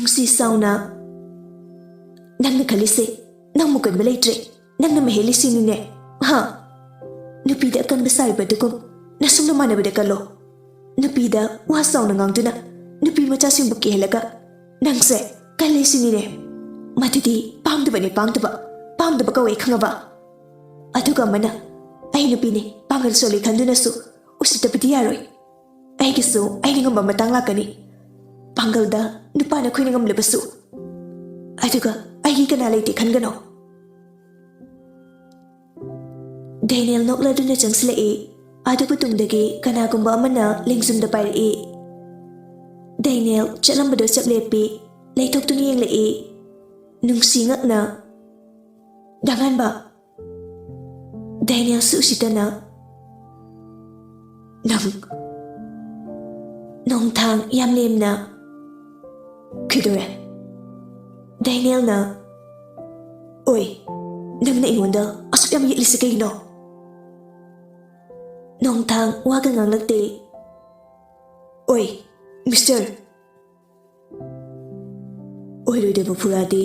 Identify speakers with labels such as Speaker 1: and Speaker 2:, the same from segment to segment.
Speaker 1: Nungsi sauna nangna khalise nang mukan balaitre nangna maheli sinine ha nupida kan besai badukum nasumna mana badakalo nupida wa sauna ngangduna nupi macha singbu kehelaga nangse kale sinine matidi pamdaba kawe khangaba aduga mana ai nupine pangal soli khanduna su usitapidi yaroi ai gisu ai ngamba matang lakani pangalda nupana khoina ngamlebasu aduga ai kana leite khangano Daniel nokladuna changsle e adugu tungdagi kanagumba amana lingzumda pairi Daniel chalambado chaplepi leithoktuni yengle e nungsi ngakna danganba Daniel susitana nongthang yamlemna khidore Daniel na oi nangna ingonda asuk yam yelisi kaino Nongthang waga nganglakte oi mister oiroideba phuradi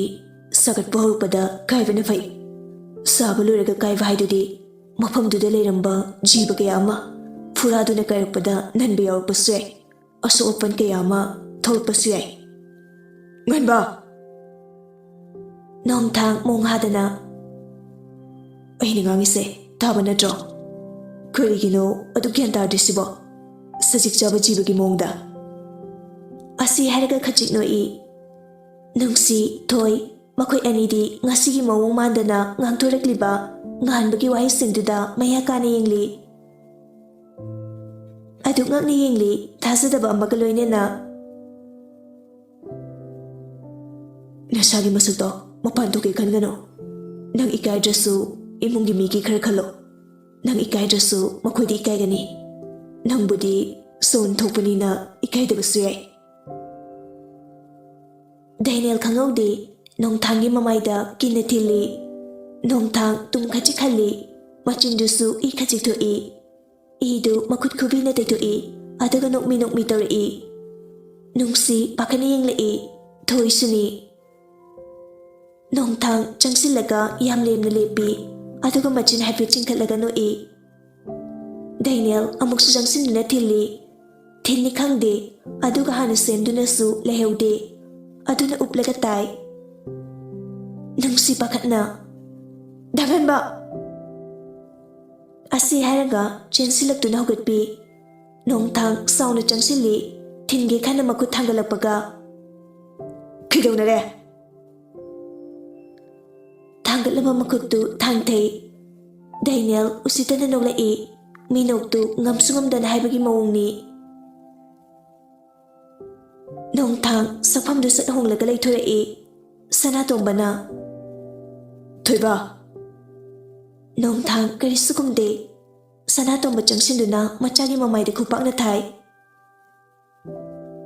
Speaker 1: sagat pahurpada kaibana phai sabaluraga kaiba haidudi mafamduda leiramba jiba kaya ama phuraduna kairpada nanbe yaurpasu yai asu opan kaya ama thorpasu yai nganba Nongthang monghadana aini ngangise taba natro karigino adu gyan tardisibo sajik chaba jibagi mongda asi haraga khajik no i nungsi thoi makhoi anidi ngasigi mawong mandana ngangthorakliba nganbagi wahi singduda maya kana yengli adu ngakni yengli thazadaba amagaloinena nasagi masukto mapan toke khangano nang ikai drasu imungi migi khara khalo nang ikai drasu makhodi ikai gani nang budi son thopani na ikai da basu yai Daniel khangaude nongthangi mamaida kinna thili nongthang tum khachi khali machindusu I khachi tho I du makhut khubi na taitu I adaga nokmi tor I nungsi pakhani yengle I thoi suni Nongthang changsilaga yamlemna lepi aduga machin happy chingkhalaga no I Daniel amuksu changsinna thili thinni khangde aduga hana semduna su leheude aduna uplaga tai nungsi pakhatna danganba asi haraga chensilaktuna hogatpi Nongthang sauna changsili thinge khana makut thangalakpaga khidaunare Tanggalaba makuttu thangthei Daniel usitana nokla I minoktu ngamsungam haibagi mawongni Nongthang sakphamdu sat honglaga leithore I sanatombana thoiba Nongthang karisukumde sanatomba changsinduna machagi mamaida khupakna thai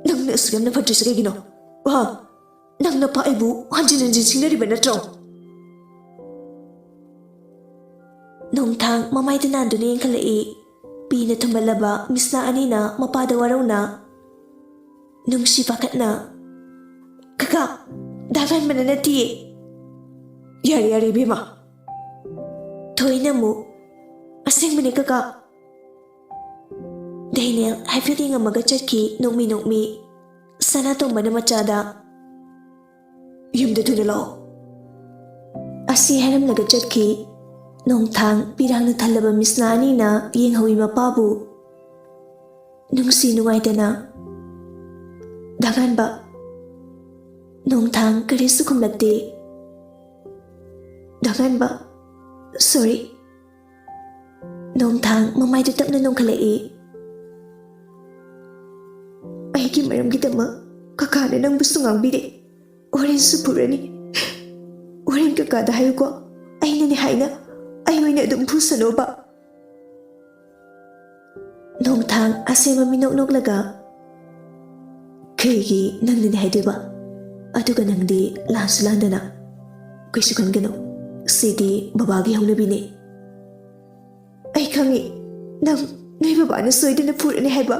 Speaker 1: nangna asugam na phatrisa kaigino wa nangna pa aibu hanjin singnariba natro Nongthang mamaida nanduna yengkhalai pina thumalaba misna anina mapada warauna nungsi pakhatna kaka dagan manana ti yari bima thoina mu asing mani kaka Daniel haifyati ngamaga chatki nokmi sanatombana machada yumda thuna lao asi haramlaga chatki Nongthang pirangna thalaba misna anina yenghawi mapabu nungsi nungaitana daganba Nongthang karisu khumlakte daganba sorry Nongthang mamaidu tapna nongkhalai aigi maramgidama kakana nangbu sungangbire oren supurani oren kakada hayuko ainani haina ayoina adum phusanoba Nongthang asema minoknoklaga kaigi nangnani haidiba aduga nangdi lanslandana kaisu khangano sidi babagi haunabine ai khangi nang nei babana soidana phurani haiba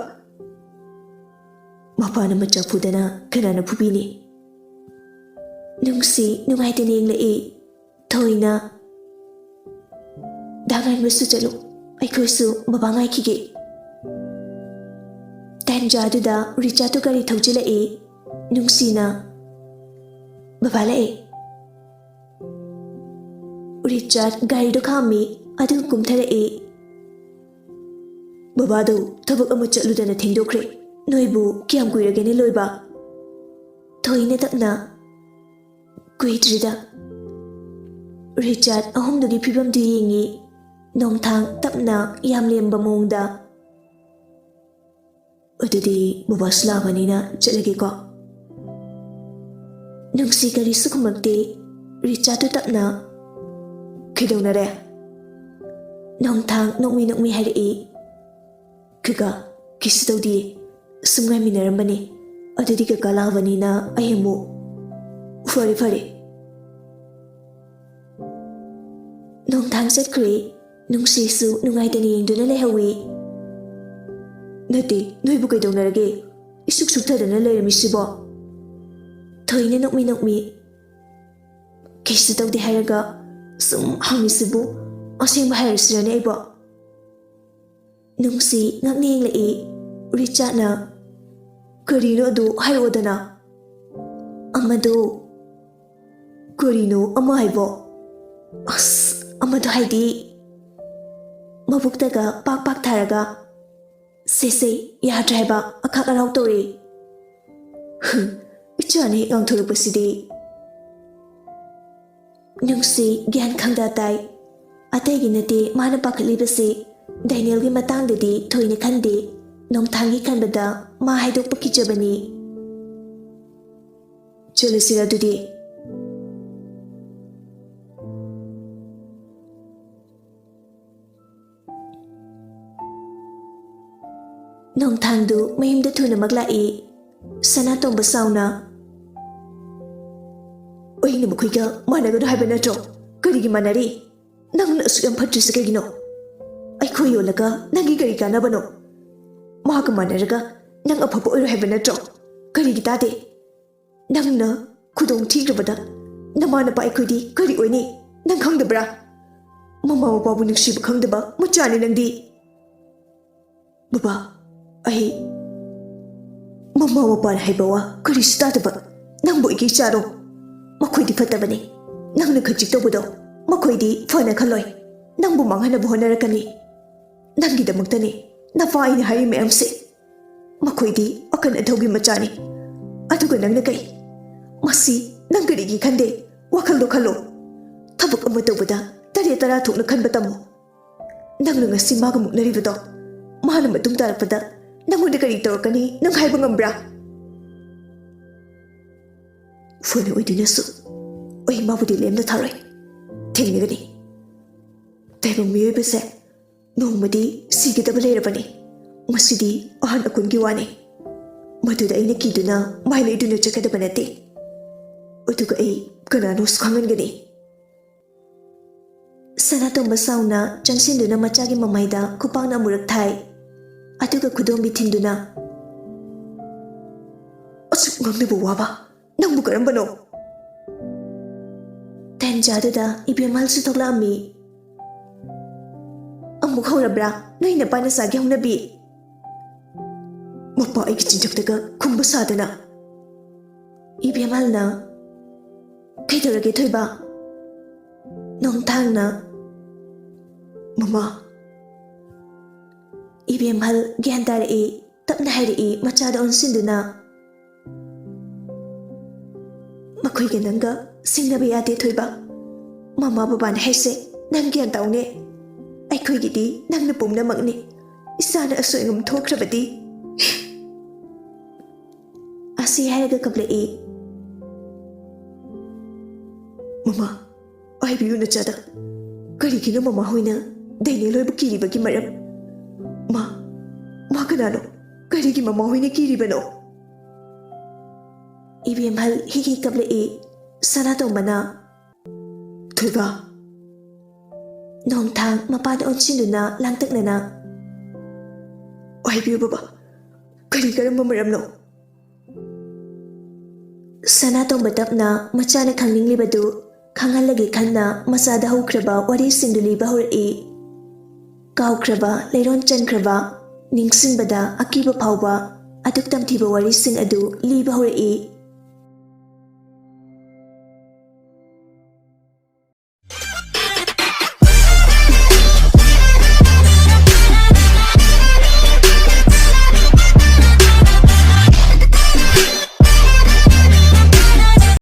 Speaker 1: mapana macha phudana kanana phubini Nungsi nungaitana yenglaki thoina danganbasu chalo aikhoisu baba ngaikige tanjaduda Richard gari thauchilai Nungsina baba lai Richard gari do khami adu kumtharai baba do thabak ama chaludana thengdokre noibu kyam kuiragene loiba thoina takna kuitrida Richard ahomdugi phibam du yengi Nongthang tapna yam lemba mongda adudi baba slavanina chalage ko Nungsi kari sukumakte Richard tapna kidonare Nongthang nokmi hari kaga kisdodi sumgai minarambani adudi ka kalavanina ayemu fare Nongthang satkre Nungsi su nungaitani yengduna lehawi nati noibu kaidonarage isuk suktadana leramisibo thoina nokmi kisdodi haraga sum hamisibu asengba hairasirane aibo Nungsi ngakni yenglai Richard na karino adu hairodana amado karino ama haibo as amado haidi mabuktaga pak tharaga sese yadra haiba akhak arau tore ichane ngangthorupasidi Nungsi gyan khangda tai ategi nate mana pakhalibase Daniel gi matangdadi thoina khande Nongthangi khanbada ma haidokpa kijabani chalasira dudi Nongthangdu mayimda thuna maglai Sanatomba sauna oina mukhiga managadu haiba natro karigi manari nangna asuyam phatrisa kaigino aikhoi yolaga nangi gari kanabano maga manaraga nang aphapa oiro haiba natro karigi tade nangna khudong thigrabada namana pa aikhodi kari oini nang khangdabra mama babu nungsiba khangdaba muchani nangdi baba ai mama mapana haibawa kari stadaba nangbo iki charo makhoi fatabani nangna khajik tobado makhoi fana khaloi nangbu manghana bohanarakani nangi damuktani nafa aina hari mayamse makhoi akan adhogi machani aduga nangna kai masi nangarigi khande wakhaldo khalo thabak ama tobada tara thokna khanba tamo nangna ngasi maga muknaribado mahana matung tarakpada nangonda kari tawakani nang haiba ngambra Funa oidinasu oi mabudi lemda tharoi thengnigani taibang miyoibase nongmadi sigidaba leirabani masidi ahan akungi wani maduda aina kiduna maila iduna chakadaba nate aduga ai kanano khangangani Sanatomba sauna changsinduna machagi mamaida kupangna murak thai aduga khudombi thinduna asuk ngamnibu waba nangbu karambano tanjaduda ibyamal su thoklami amuk horabra naina pana sagi hongnabi mapa aigi chinjaktaga khumba sadana ibyamalna kaidorage thoiba Nongthangna mama ibyamal gyan tarai tapna hairi machada onsinduna makhoi nanga singnaba yade thoiba mama babana haise nang gyan taune aikhoi gidi nangna pumna magni isana asoingam thokrabadi asi haraga kablai mama ai biyu na chada karigina mama hoina daine loibu kiribagi maram ma kanano karigi mama hoina kiribano ibyamal higi kablai Sanatombana thoiba Nongthang mapada onsinduna langtaknana ai biyu baba kari karamba maramno Sanatomba tapna machana khangninglibadu khanghalagi khanna masada haukraba warisingdu liba horei. Kaukraba leiron chankraba ningsingbada akiba phawba atuk tamthiba warising adu liba horei.